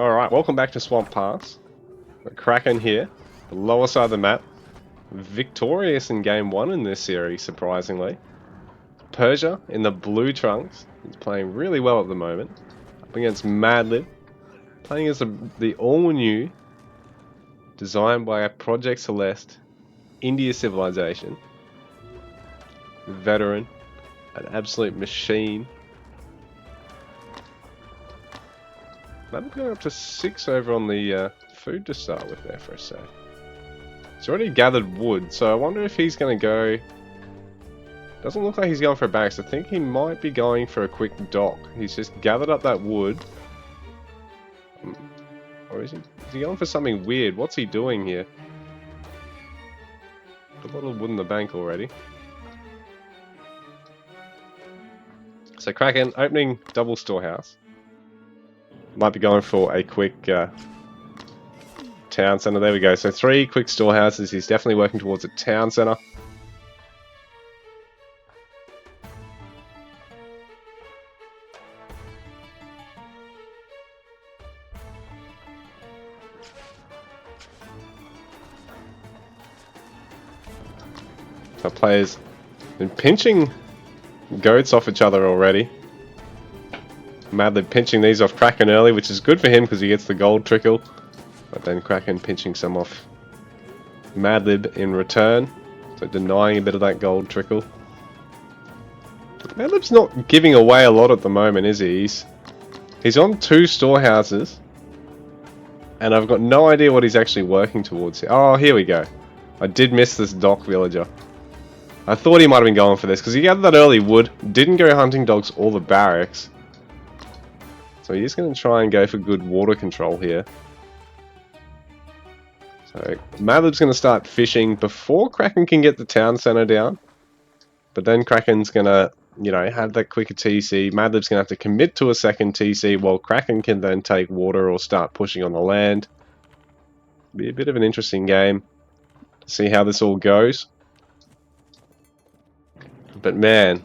Alright, welcome back to Swamp Pass. Got Kraken here, the lower side of the map. Victorious in game 1 in this series, surprisingly. Persia in the blue trunks. He's playing really well at the moment. Up against Madlib. Playing as the all-new, designed by Project Celeste, India civilization. Veteran. An absolute machine. Madlib going up to 6 over on the food to start with there for a sec. He's already gathered wood, so I wonder if he's going to go... Doesn't look like he's going for a barracks. I think he might be going for a quick dock. He's just gathered up that wood. Or is he going for something weird? What's he doing here? A lot of wood in the bank already. So Kraken opening double storehouse. Might be going for a quick town center. There we go. So 3 quick storehouses. He's definitely working towards a town center. So players been pinching goats off each other already. Madlib pinching these off Kraken early, which is good for him because he gets the gold trickle. But then Kraken pinching some off Madlib in return. So denying a bit of that gold trickle. Madlib's not giving away a lot at the moment, is he? He's on 2 storehouses. And I've got no idea what he's actually working towards here. Oh, here we go. I did miss this dock villager. I thought he might have been going for this because he gathered that early wood. Didn't go hunting dogs or the barracks. So he's going to try and go for good water control here. So Madlib's going to start fishing before Kraken can get the town center down. But then Kraken's going to, you know, have that quicker TC. Madlib's going to have to commit to a second TC while Kraken can then take water or start pushing on the land. Be a bit of an interesting game to see how this all goes. But man,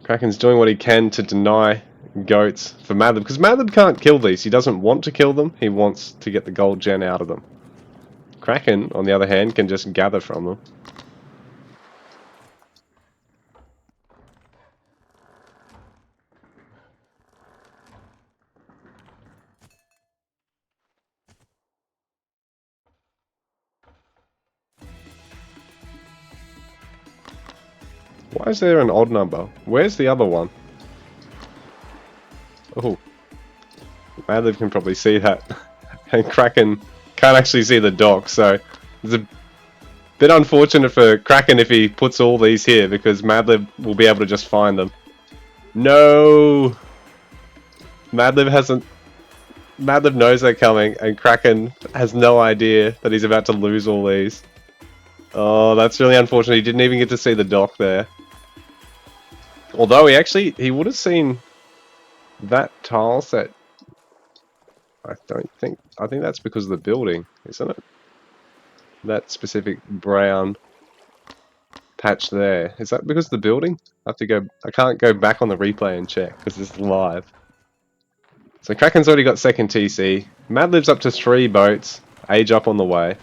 Kraken's doing what he can to deny goats for Madlib, because Madlib can't kill these. He doesn't want to kill them. He wants to get the gold gen out of them. Kraken, on the other hand, can just gather from them. Why is there an odd number? Where's the other one? Oh, Madlib can probably see that, and Kraken can't actually see the dock, so it's a bit unfortunate for Kraken if he puts all these here, because Madlib will be able to just find them. No! Madlib knows they're coming, and Kraken has no idea that he's about to lose all these. Oh, that's really unfortunate. He didn't even get to see the dock there. Although he would have seen that tile set. I think that's because of the building, isn't it? That specific brown patch there. Is that because of the building? I can't go back on the replay and check because this is live. So Kraken's already got second TC. Madlib's up to 3 boats. Age up on the way.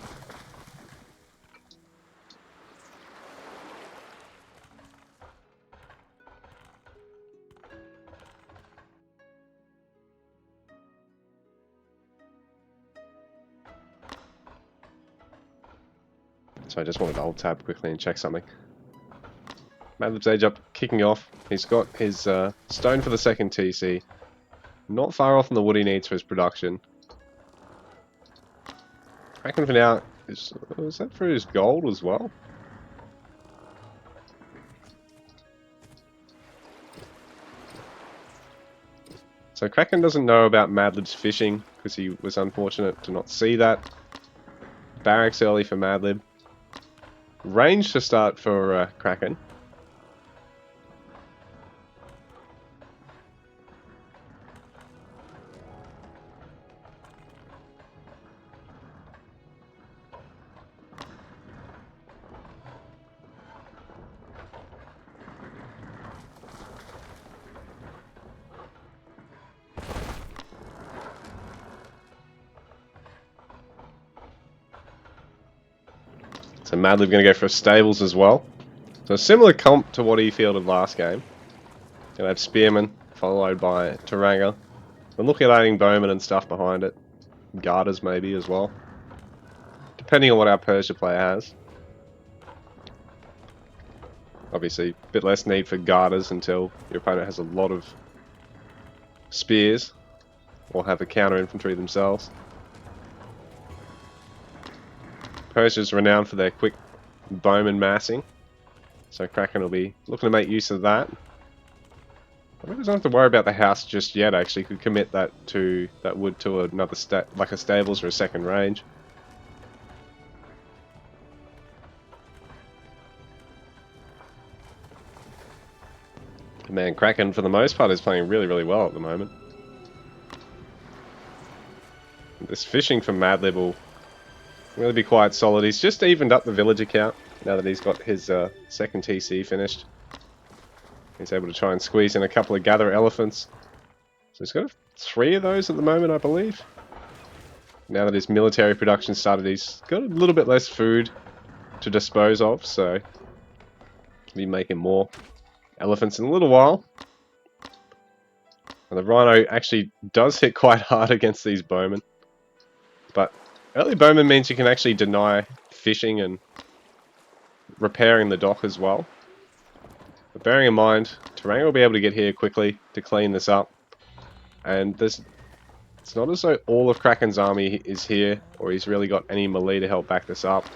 So I just wanted to hold tab quickly and check something. Madlib's age up, kicking off. He's got his stone for the second TC. Not far off on the wood he needs for his production. Kraken for now, is that for his gold as well? So Kraken doesn't know about Madlib's fishing because he was unfortunate to not see that. Barracks early for Madlib. Range to start for Kraken. So Madlib going to go for stables as well. So a similar comp to what he fielded last game. Going to have Spearman followed by Taranga. We're looking at adding Bowman and stuff behind it. Garters maybe as well. Depending on what our Persia player has. Obviously, a bit less need for Garters until your opponent has a lot of spears. Or have a counter infantry themselves. Persia's renowned for their quick bowman massing. So Kraken will be looking to make use of that. I don't have to worry about the house just yet actually. Could commit that wood to another like a stables or a second range. Man, Kraken for the most part is playing really, really well at the moment. This fishing from Madlib will really be quite solid. He's just evened up the villager count now that he's got his second TC finished. He's able to try and squeeze in a couple of gather elephants. So he's got 3 of those at the moment, I believe. Now that his military production started, he's got a little bit less food to dispose of, so he'll be making more elephants in a little while. And the rhino actually does hit quite hard against these bowmen. But early bowman means you can actually deny fishing and repairing the dock as well. But bearing in mind, Taranga will be able to get here quickly to clean this up. And it's not as though all of Kraken's army is here, or he's really got any melee to help back this up.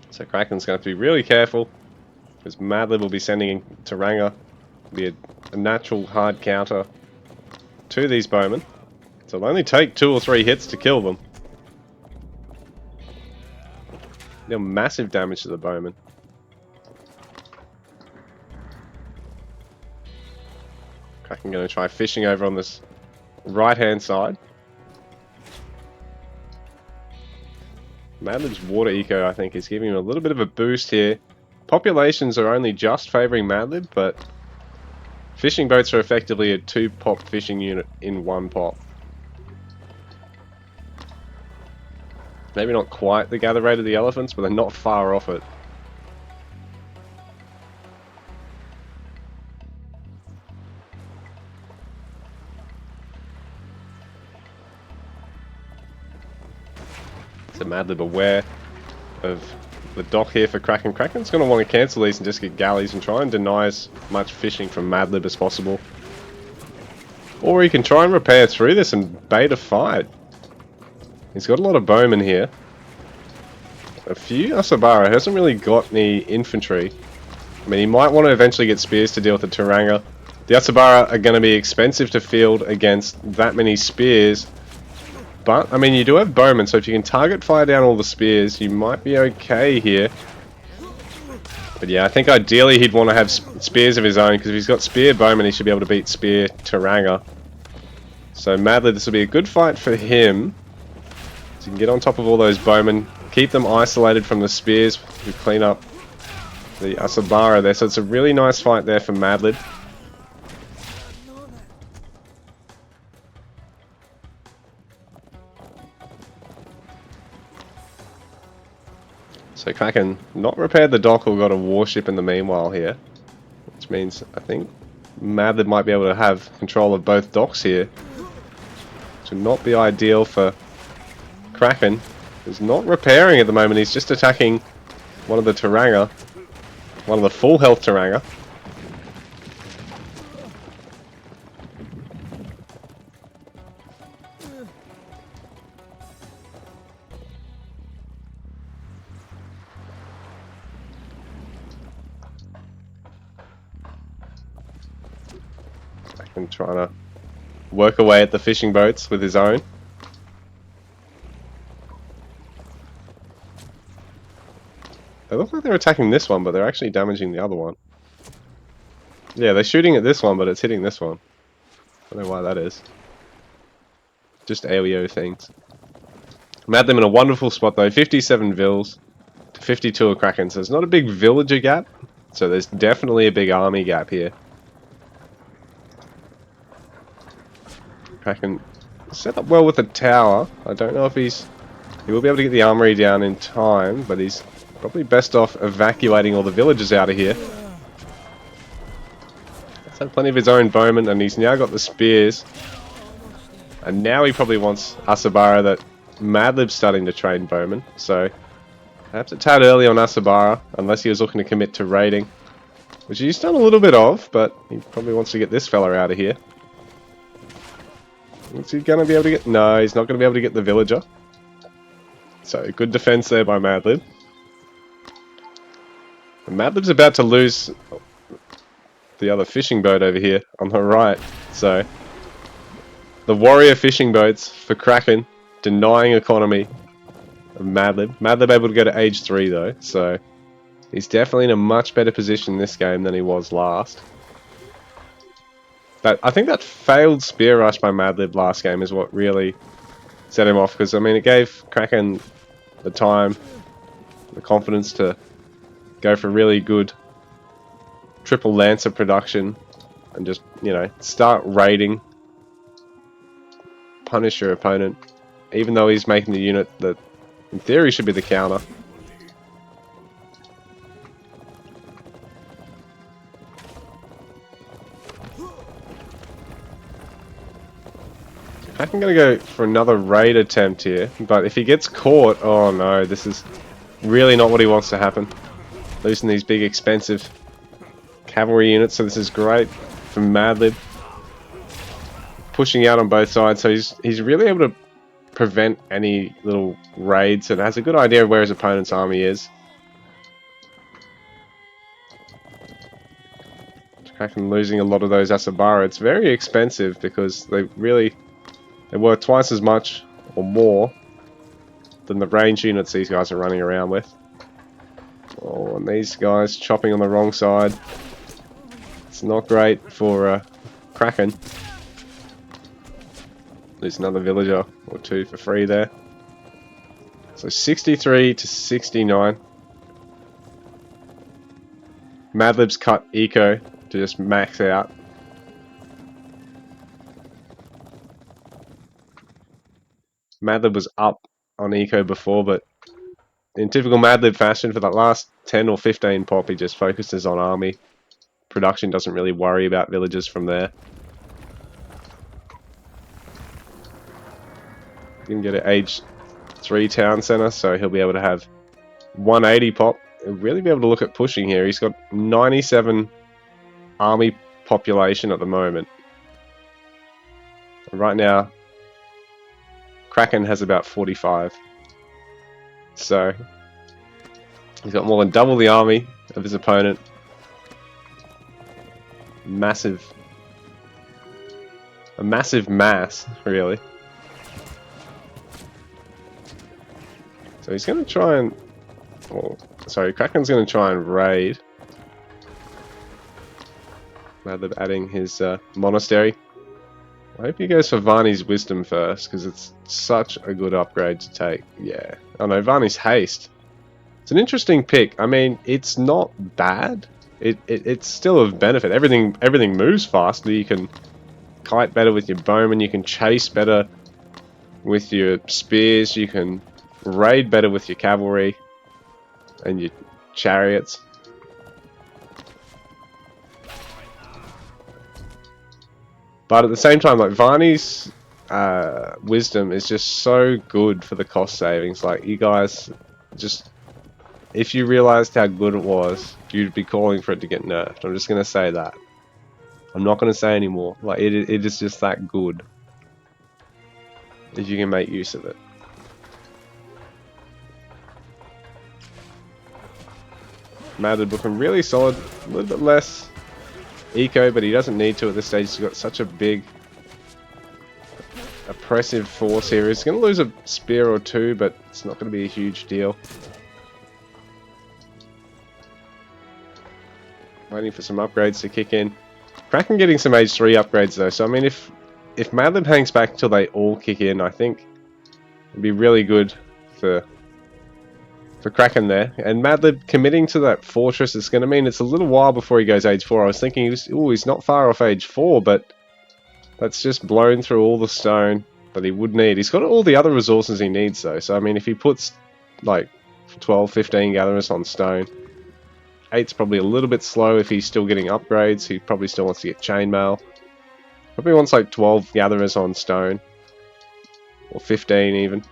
So Kraken's going to have to be really careful, because Madlib will be sending in Taranga. It'll be a natural hard counter to these bowmen. So it'll only take 2 or 3 hits to kill them. Deal massive damage to the bowmen. Kraken going to try fishing over on this right hand side. Madlib's water eco, I think, is giving him a little bit of a boost here. Populations are only just favouring Madlib, but fishing boats are effectively a 2-pop fishing unit in 1 pop. Maybe not quite the gather rate of the elephants, but they're not far off it. So Madlib aware of the dock here for Kraken. Kraken's going to want to cancel these and just get galleys and try and deny as much fishing from Madlib as possible. Or he can try and repair through this and bait a fight. He's got a lot of bowmen here. A few Asabara. Hasn't really got any infantry. I mean, he might want to eventually get spears to deal with the Taranga. The Asabara are going to be expensive to field against that many spears. But, I mean, you do have bowmen, so if you can target fire down all the spears, you might be okay here. But yeah, I think ideally he'd want to have spears of his own, because if he's got spear bowmen, he should be able to beat spear Taranga. So Madlib, this will be a good fight for him. So you can get on top of all those bowmen, keep them isolated from the spears, we clean up the Asabara there. So it's a really nice fight there for Madlib. So Kraken not repaired the dock or got a warship in the meanwhile here. Which means I think Madlib might be able to have control of both docks here. Which would not be ideal for Kraken. He's not repairing at the moment, he's just attacking one of the Taranga. One of the full health Taranga. And trying to work away at the fishing boats with his own. They look like they're attacking this one, but they're actually damaging the other one. Yeah, they're shooting at this one, but it's hitting this one. I don't know why that is. Just AoEO things. Madlib in a wonderful spot though, 57 vills to 52 of Kraken, so it's not a big villager gap. So there's definitely a big army gap here. Kraken set up well with the tower. I don't know if he will be able to get the armory down in time, but he's probably best off evacuating all the villagers out of here. He's had plenty of his own bowmen, and he's now got the spears. And now he probably wants Asabara that Madlib's starting to train bowmen, so perhaps a tad early on Asabara, unless he was looking to commit to raiding. Which he's done a little bit of, but he probably wants to get this fella out of here. Is he going to be able to get... No, he's not going to be able to get the villager. So, good defense there by Madlib. And Madlib's about to lose the other fishing boat over here on the right. So, the warrior fishing boats for Kraken, denying economy of Madlib. Madlib able to go to age 3 though, so he's definitely in a much better position this game than he was last. But I think that failed spear rush by Madlib last game is what really set him off, because I mean it gave Kraken the time, the confidence to go for really good triple lancer production and just, you know, start raiding, punish your opponent, even though he's making the unit that in theory should be the counter. I'm going to go for another raid attempt here, but if he gets caught, oh no, this is really not what he wants to happen. Losing these big expensive cavalry units, so this is great for Madlib. Pushing out on both sides, so he's really able to prevent any little raids and has a good idea of where his opponent's army is. Kraken losing a lot of those Asabara. It's very expensive because they worth twice as much or more than the range units these guys are running around with. Oh, and these guys chopping on the wrong side. It's not great for Kraken. Lose another villager or 2 for free there. So 63 to 69. Madlib's cut eco to just max out. Madlib was up on eco before, but in typical Madlib fashion, for that last 10 or 15 pop, he just focuses on army. Production doesn't really worry about villages from there. He can get an age 3 town center, so he'll be able to have 180 pop. He'll really be able to look at pushing here. He's got 97 army population at the moment. And right now, Kraken has about 45. So, he's got more than double the army of his opponent. A massive mass, really. So he's going to try and... Oh, sorry, Kraken's going to try and raid. Madlib adding his monastery. I hope he goes for Varney's Wisdom first, because it's such a good upgrade to take. Yeah. Oh no, Varney's Haste. It's an interesting pick. I mean, it's not bad. It's still of benefit. Everything moves faster. You can kite better with your bowmen. You can chase better with your spears. You can raid better with your cavalry and your chariots. But at the same time, like, Varney's Wisdom is just so good for the cost savings. Like, you guys just... If you realized how good it was, you'd be calling for it to get nerfed. I'm just going to say that. I'm not going to say anymore. Like, it is just that good. If you can make use of it. Madlib looking really solid. A little bit less eco, but he doesn't need to at this stage. He's got such a big oppressive force here. He's going to lose a spear or 2, but it's not going to be a huge deal. Waiting for some upgrades to kick in. Kraken getting some age 3 upgrades though, so I mean if Madlib hangs back until they all kick in, I think it'd be really good for for Kraken there. And Madlib committing to that fortress is going to mean it's a little while before he goes age 4. I was thinking he's not far off age 4, but that's just blown through all the stone that he would need. He's got all the other resources he needs though. So I mean, if he puts like 12, 15 gatherers on stone, 8's probably a little bit slow if he's still getting upgrades. He probably still wants to get chainmail. Probably wants like 12 gatherers on stone. Or 15 even.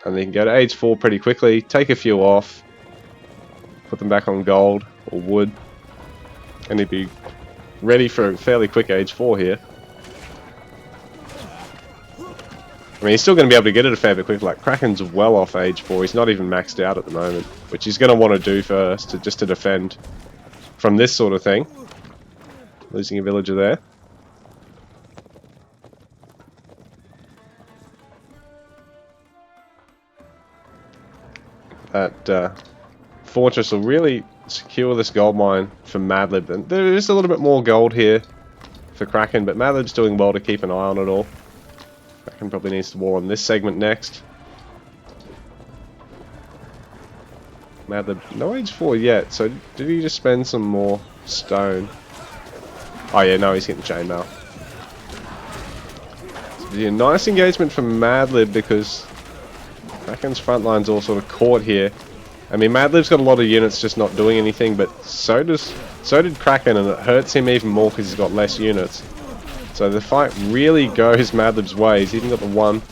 And then you can go to age 4 pretty quickly, take a few off, put them back on gold or wood, and he'd be ready for a fairly quick age 4 here. I mean, he's still going to be able to get it a fair bit quicker. Like, Kraken's well off age 4. He's not even maxed out at the moment, which he's going to want to do first, just to defend from this sort of thing. Losing a villager there. That fortress will really secure this gold mine for Madlib. And there is a little bit more gold here for Kraken, but Madlib's doing well to keep an eye on it all. Kraken probably needs to war on this segment next. Madlib, no age 4 yet, so did he just spend some more stone? Oh yeah, no, he's getting chainmail. So yeah, nice engagement from Madlib because Kraken's front line's all sort of caught here. I mean, Madlib's got a lot of units just not doing anything, but so did Kraken, and it hurts him even more because he's got less units. So the fight really goes Madlib's way. He's even got the one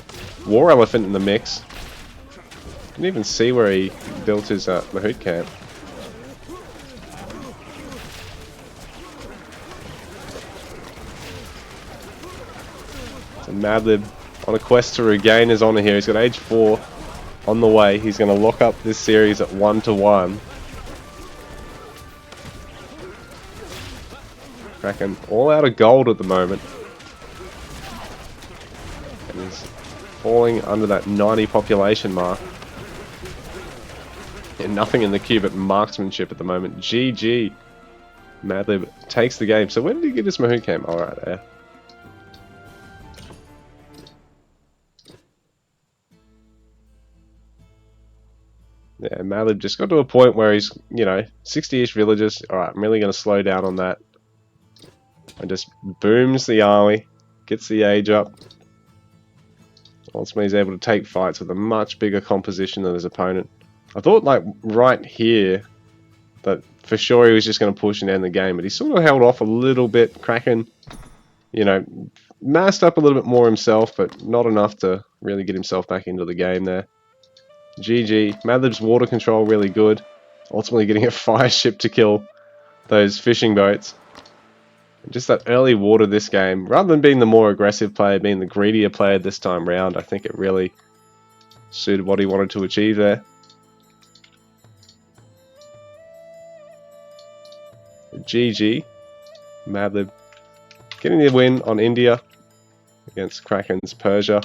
war elephant in the mix. Didn't even see where he built his Mahout camp. So Madlib on a quest to regain his honor here. He's got age 4 on the way. He's going to lock up this series at 1-1. Kraken all out of gold at the moment. And he's falling under that 90 population mark. Yeah, nothing in the queue but marksmanship at the moment. GG. Madlib takes the game. So where did he get his Mahout camp? All right, there. Yeah, Madlib just got to a point where he's, 60-ish villages. Alright, I'm really going to slow down on that. And just booms the army. Gets the age up. Ultimately, he's able to take fights with a much bigger composition than his opponent. I thought, like, right here, that for sure he was just going to push and end the game. But he sort of held off a little bit. Kraken, massed up a little bit more himself, but not enough to really get himself back into the game there. GG. Madlib's water control really good. Ultimately getting a fire ship to kill those fishing boats. Just that early water this game, rather than being the more aggressive player, being the greedier player this time round, I think it really suited what he wanted to achieve there. GG. Madlib getting the win on India against Kraken's Persia.